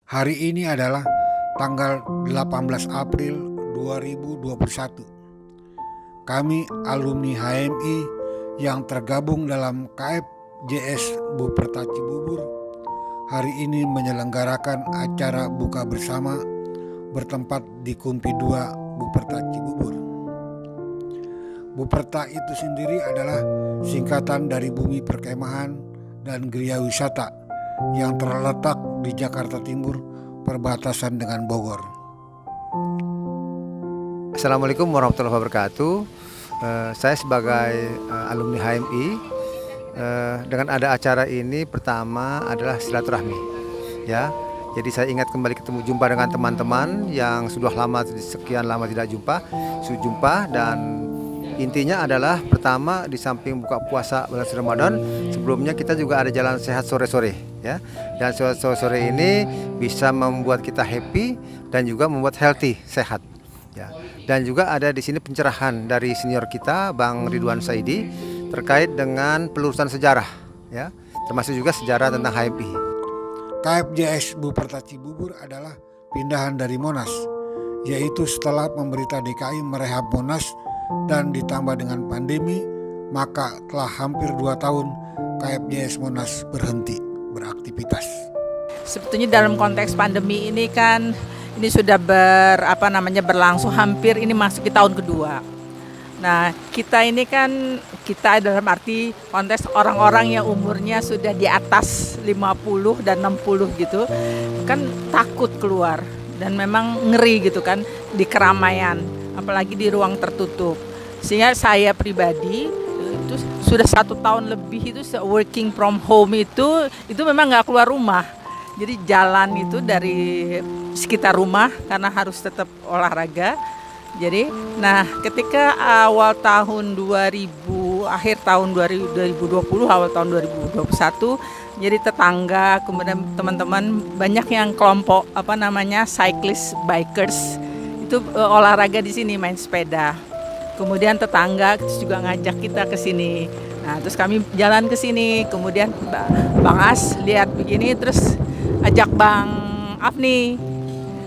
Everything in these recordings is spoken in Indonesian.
Hari ini adalah tanggal 18 April 2021. Kami alumni HMI yang tergabung dalam KFJS Buperta Cibubur hari ini menyelenggarakan acara buka bersama bertempat di Kumpi 2 Buperta Cibubur. Buperta itu sendiri adalah singkatan dari Bumi Perkemahan dan Gria Wisata yang terletak di Jakarta Timur, perbatasan dengan Bogor. Assalamualaikum warahmatullahi wabarakatuh. Saya sebagai alumni HMI, dengan ada acara ini pertama adalah silaturahmi, ya. Jadi saya ingat kembali jumpa dengan teman-teman yang sudah sekian lama tidak jumpa, dan intinya adalah pertama di samping buka puasa bulan Ramadan, sebelumnya kita juga ada jalan sehat sore-sore, ya. Dan sore-sore ini bisa membuat kita happy dan juga membuat healthy, sehat, ya. Dan juga ada di sini pencerahan dari senior kita Bang Ridwan Saidi terkait dengan pelurusan sejarah, ya, termasuk juga sejarah tentang HMI. KFJS Buperta Cibubur adalah pindahan dari Monas, yaitu setelah pemerintah DKI merehab Monas dan ditambah dengan pandemi, maka telah hampir 2 tahun KFJS Monas berhenti beraktivitas. Sebetulnya dalam konteks pandemi ini kan ini sudah berlangsung hampir ini masuki tahun kedua. Nah, kita dalam arti konteks orang-orang yang umurnya sudah di atas 50 dan 60 gitu kan takut keluar dan memang ngeri gitu kan di keramaian, apalagi di ruang tertutup. Sehingga saya pribadi itu sudah 1 tahun lebih itu working from home itu memang nggak keluar rumah. Jadi jalan itu dari sekitar rumah karena harus tetap olahraga. Jadi, nah ketika akhir tahun 2020, awal tahun 2021, jadi tetangga, kemudian teman-teman banyak yang kelompok cyclist bikers itu olahraga di sini, main sepeda. Kemudian tetangga juga ngajak kita ke sini. Nah, terus kami jalan ke sini. Kemudian Bang As lihat begini, terus ajak Bang Afni.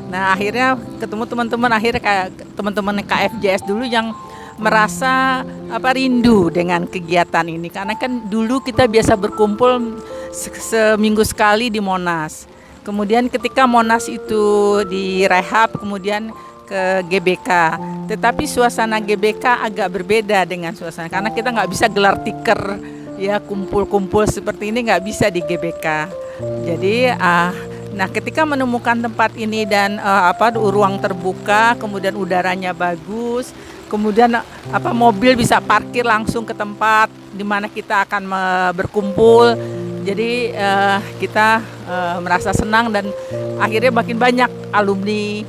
Nah, akhirnya ketemu teman-teman, kayak teman-teman KFJS dulu yang merasa rindu dengan kegiatan ini, karena kan dulu kita biasa berkumpul seminggu sekali di Monas. Kemudian ketika Monas itu direhab, kemudian ke GBK. Tetapi suasana GBK agak berbeda dengan suasana, karena kita nggak bisa gelar tiker, ya, kumpul-kumpul seperti ini nggak bisa di GBK. Jadi nah, ketika menemukan tempat ini dan ruang terbuka, kemudian udaranya bagus, kemudian mobil bisa parkir langsung ke tempat di mana kita akan berkumpul. Jadi kita merasa senang dan akhirnya makin banyak alumni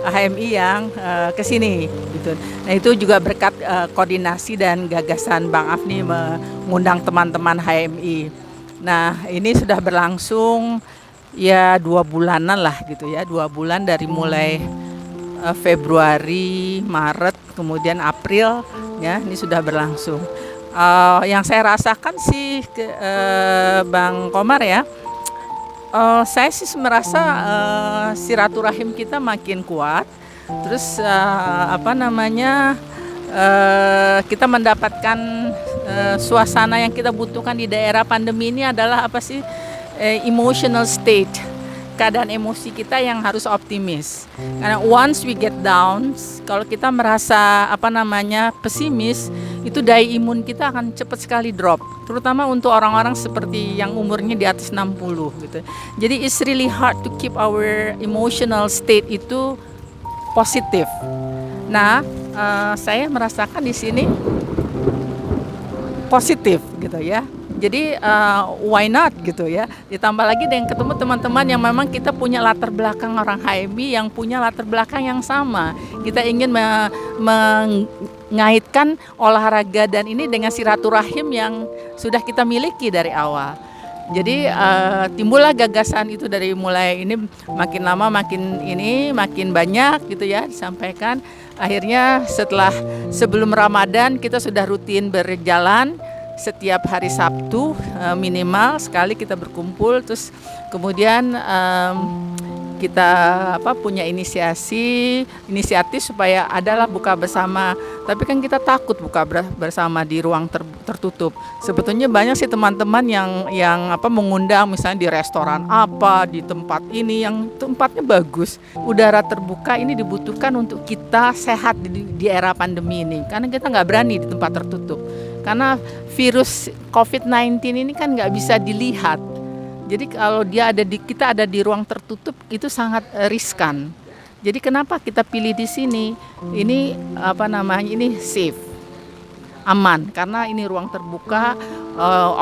HMI yang ke sini gitu. Nah, itu juga berkat koordinasi dan gagasan Bang Afni mengundang teman-teman HMI. Nah, ini sudah berlangsung ya 2 bulanan lah gitu ya, 2 bulan dari mulai Februari, Maret, kemudian April, ya, ini sudah berlangsung. Yang saya rasakan sih Bang Komar, ya, saya sih merasa silaturahim kita makin kuat. Terus kita mendapatkan suasana yang kita butuhkan di daerah pandemi ini adalah emotional state, keadaan emosi kita yang harus optimis. Karena once we get down, kalau kita merasa pesimis, itu daya imun kita akan cepat sekali drop, terutama untuk orang-orang seperti yang umurnya di atas 60 gitu. Jadi it's really hard to keep our emotional state itu positif. Nah, saya merasakan di sini positif gitu ya. Jadi why not gitu ya. Ditambah lagi dengan ketemu teman-teman yang memang kita punya latar belakang orang HMI yang punya latar belakang yang sama. Kita ingin mengaitkan olahraga dan ini dengan silaturahim yang sudah kita miliki dari awal. Jadi timbullah gagasan itu dari mulai ini makin lama makin banyak gitu ya disampaikan. Akhirnya sebelum Ramadan kita sudah rutin berjalan. Setiap hari Sabtu minimal sekali kita berkumpul. Terus kemudian kita punya inisiatif supaya adalah buka bersama. Tapi kan kita takut buka bersama di ruang tertutup. Sebetulnya banyak sih teman-teman yang mengundang misalnya di restoran di tempat ini yang tempatnya bagus. Udara terbuka ini dibutuhkan untuk kita sehat di era pandemi ini. Karena kita nggak berani di tempat tertutup. Karena virus COVID-19 ini kan nggak bisa dilihat. Jadi kalau kita ada di ruang tertutup itu sangat riskan. Jadi kenapa kita pilih di sini? Ini ini safe, aman karena ini ruang terbuka,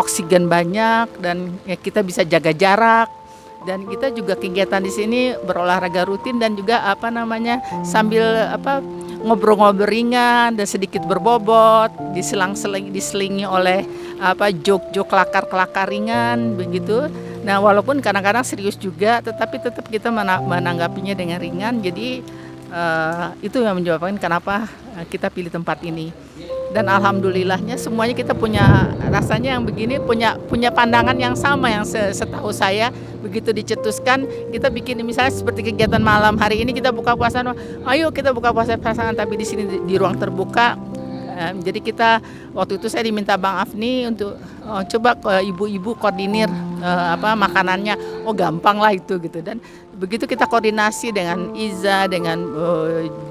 oksigen banyak dan kita bisa jaga jarak. Dan kita juga kegiatan di sini berolahraga rutin dan juga sambil ngobrol-ngobrol ringan dan sedikit berbobot, diselingi oleh joke-joke kelakar-kelakar ringan begitu. Nah, walaupun kadang-kadang serius juga, tetapi tetap kita menanggapinya dengan ringan. Jadi itu yang menyebabkan kenapa kita pilih tempat ini. Dan alhamdulillahnya semuanya kita punya rasanya yang begini, punya pandangan yang sama yang setahu saya begitu dicetuskan kita bikin misalnya seperti kegiatan malam hari ini kita buka puasa, ayo kita buka puasa pasangan tapi di sini di ruang terbuka. Jadi kita waktu itu saya diminta Bang Afni untuk coba ibu-ibu koordinir makanannya. Gampang lah itu gitu. Dan begitu kita koordinasi dengan Iza, dengan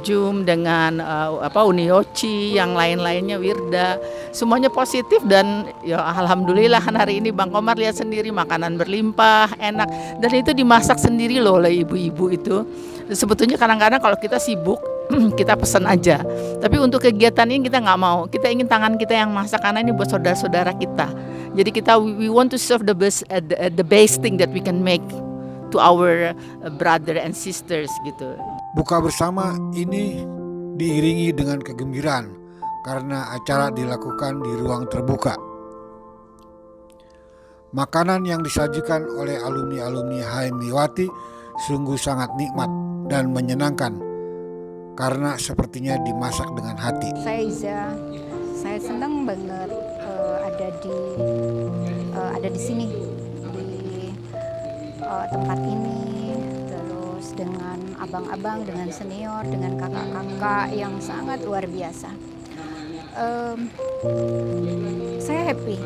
Jum, dengan Unioci, yang lain-lainnya Wirda, semuanya positif dan ya alhamdulillah hari ini Bang Komar lihat sendiri makanan berlimpah, enak dan itu dimasak sendiri loh oleh ibu-ibu itu. Sebetulnya kadang-kadang kalau kita sibuk kita pesan aja. Tapi untuk kegiatan ini kita nggak mau. Kita ingin tangan kita yang masak karena ini buat saudara-saudara kita. Jadi we want to serve the best thing that we can make to our brother and sisters gitu. Buka bersama ini diiringi dengan kegembiraan karena acara dilakukan di ruang terbuka. Makanan yang disajikan oleh alumni-alumni HM Liwati sungguh sangat nikmat dan menyenangkan karena sepertinya dimasak dengan hati. Saya Iza, saya senang banget ada di sini di tempat ini, terus dengan abang-abang, dengan senior, dengan kakak-kakak yang sangat luar biasa. Saya happy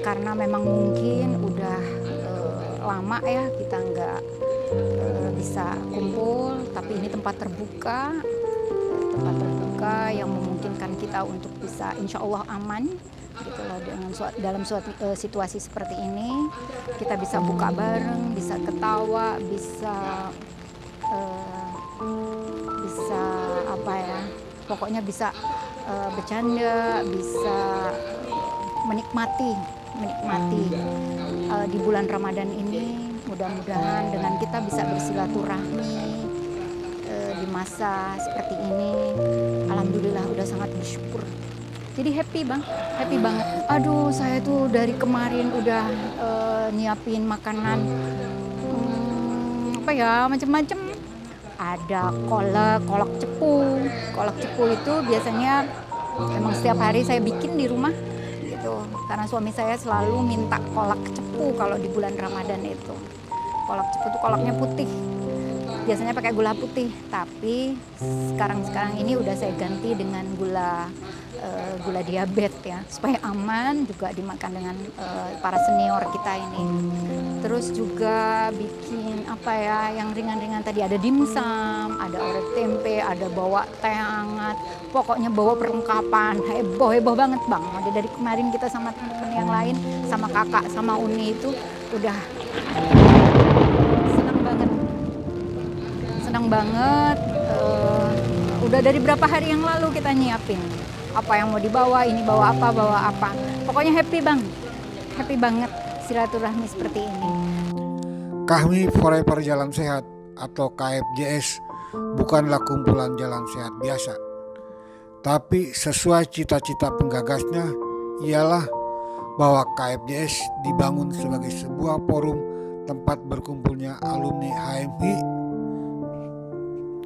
karena memang mungkin udah lama ya kita nggak bisa kumpul, tapi ini tempat terbuka yang memungkinkan kita untuk bisa insya Allah aman gitu loh, dalam suatu situasi seperti ini kita bisa buka bareng, bisa ketawa, bisa pokoknya bisa bercanda, bisa menikmati di bulan Ramadan ini. Mudah-mudahan dengan kita bisa bersilaturahmi di masa seperti ini, alhamdulillah udah sangat bersyukur. Jadi happy banget. Aduh, saya tuh dari kemarin udah nyiapin makanan macam-macam. Ada kolak cepu. Kolak cepu itu biasanya emang setiap hari saya bikin di rumah gitu. Karena suami saya selalu minta kolak cepu kalau di bulan Ramadan itu. Kolak cepu itu kolaknya putih, biasanya pakai gula putih, tapi sekarang ini udah saya ganti dengan gula diabetes ya, supaya aman juga dimakan dengan para senior kita ini. Terus juga bikin yang ringan-ringan tadi, ada dimsum, ada orek tempe, ada bawa teh hangat, pokoknya bawa perlengkapan, heboh banget Bang. Jadi dari kemarin kita sama teman-teman yang lain, sama kakak, sama Uni itu udah senang banget. Udah dari berapa hari yang lalu kita nyiapin apa yang mau dibawa, ini bawa apa. Pokoknya happy banget silaturahmi seperti ini. Kami Forever Jalan Sehat atau KFJS bukanlah kumpulan jalan sehat biasa. Tapi sesuai cita-cita penggagasnya ialah bahwa KFJS dibangun sebagai sebuah forum tempat berkumpulnya alumni HMI,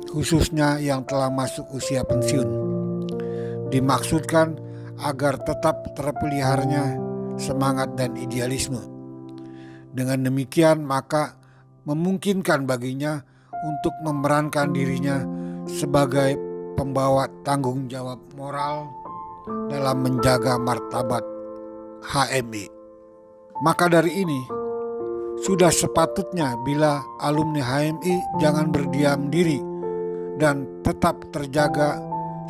khususnya yang telah masuk usia pensiun. Dimaksudkan agar tetap terpeliharanya semangat dan idealisme. Dengan demikian maka memungkinkan baginya untuk memerankan dirinya sebagai pembawa tanggung jawab moral dalam menjaga martabat HMI. Maka dari ini, sudah sepatutnya bila alumni HMI jangan berdiam diri dan tetap terjaga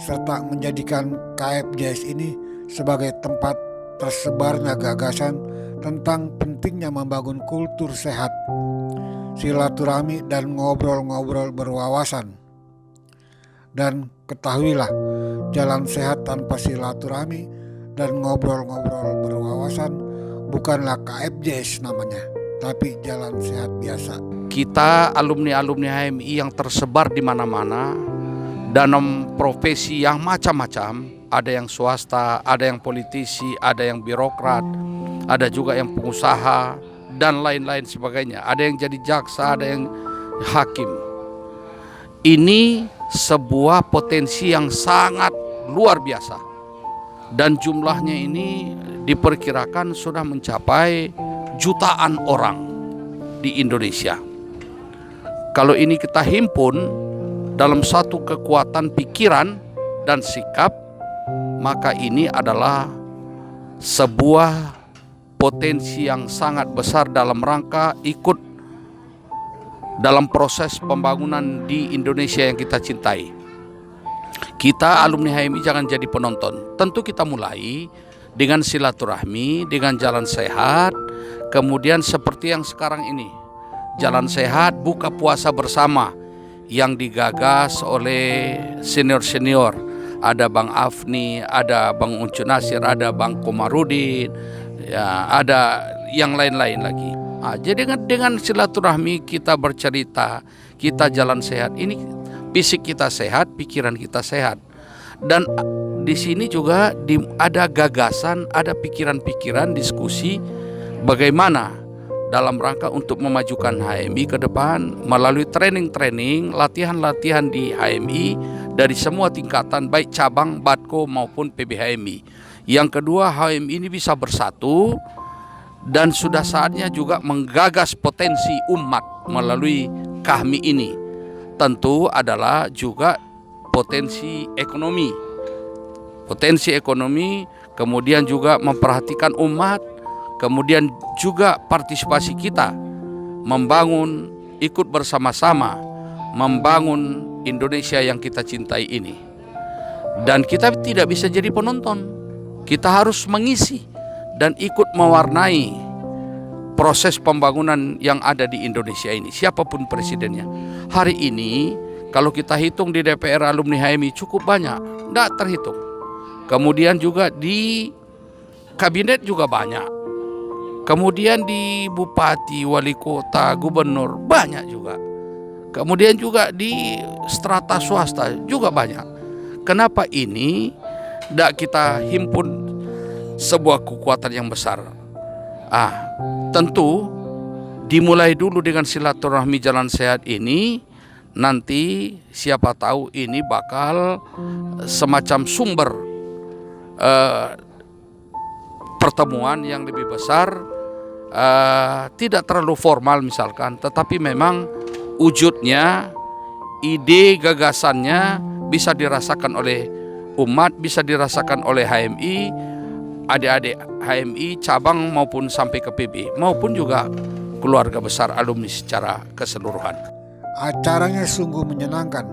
serta menjadikan KFJS ini sebagai tempat tersebarnya gagasan tentang pentingnya membangun kultur sehat, silaturahmi dan ngobrol-ngobrol berwawasan. Dan ketahuilah, jalan sehat tanpa silaturahmi dan ngobrol-ngobrol berwawasan bukanlah KFJS namanya, tapi jalan sehat biasa. Kita alumni-alumni HMI yang tersebar di mana-mana dalam profesi yang macam-macam, ada yang swasta, ada yang politisi, ada yang birokrat, ada juga yang pengusaha dan lain-lain sebagainya. Ada yang jadi jaksa, ada yang hakim. Ini sebuah potensi yang sangat luar biasa dan jumlahnya ini diperkirakan sudah mencapai jutaan orang di Indonesia. Kalau ini kita himpun dalam satu kekuatan pikiran dan sikap, maka ini adalah sebuah potensi yang sangat besar dalam rangka ikut dalam proses pembangunan di Indonesia yang kita cintai. Kita alumni HMI jangan jadi penonton. Tentu kita mulai dengan silaturahmi, dengan jalan sehat, kemudian seperti yang sekarang ini, jalan sehat buka puasa bersama yang digagas oleh senior-senior. Ada Bang Afni, ada Bang Uncun Nasir, ada Bang Komarudin, ya, ada yang lain-lain lagi. Jadi dengan silaturahmi kita bercerita, kita jalan sehat. Ini fisik kita sehat, pikiran kita sehat. Dan di sini juga ada gagasan, ada pikiran-pikiran, diskusi bagaimana dalam rangka untuk memajukan HMI ke depan melalui training-training, latihan-latihan di HMI dari semua tingkatan, baik cabang, Batko maupun PBHMI. Yang kedua, HMI ini bisa bersatu dan sudah saatnya juga menggagas potensi umat melalui KHMI ini. Tentu adalah juga potensi ekonomi. Potensi ekonomi, kemudian juga memperhatikan umat, kemudian juga partisipasi kita membangun, ikut bersama-sama membangun Indonesia yang kita cintai ini. Dan kita tidak bisa jadi penonton, kita harus mengisi dan ikut mewarnai proses pembangunan yang ada di Indonesia ini, siapapun presidennya. Hari ini kalau kita hitung di DPR alumni HMI cukup banyak, tidak terhitung. Kemudian juga di kabinet juga banyak. Kemudian di bupati, wali kota, gubernur banyak juga. Kemudian juga di strata swasta juga banyak. Kenapa ini tidak kita himpun sebuah kekuatan yang besar? Tentu dimulai dulu dengan silaturahmi jalan sehat ini. Nanti siapa tahu ini bakal semacam sumber pertemuan yang lebih besar, tidak terlalu formal misalkan, tetapi memang wujudnya, ide gagasannya bisa dirasakan oleh umat, bisa dirasakan oleh HMI, adik-adik HMI cabang maupun sampai ke PB, maupun juga keluarga besar alumni secara keseluruhan. Acaranya sungguh menyenangkan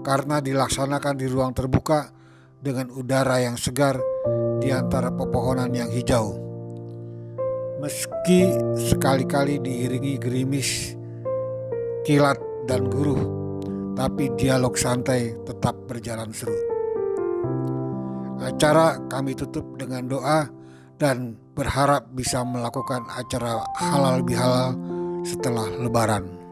karena dilaksanakan di ruang terbuka dengan udara yang segar di antara pepohonan yang hijau. Meski sekali-kali diiringi gerimis, kilat dan guruh, tapi dialog santai tetap berjalan seru. Acara kami tutup dengan doa dan berharap bisa melakukan acara halal bihalal setelah Lebaran.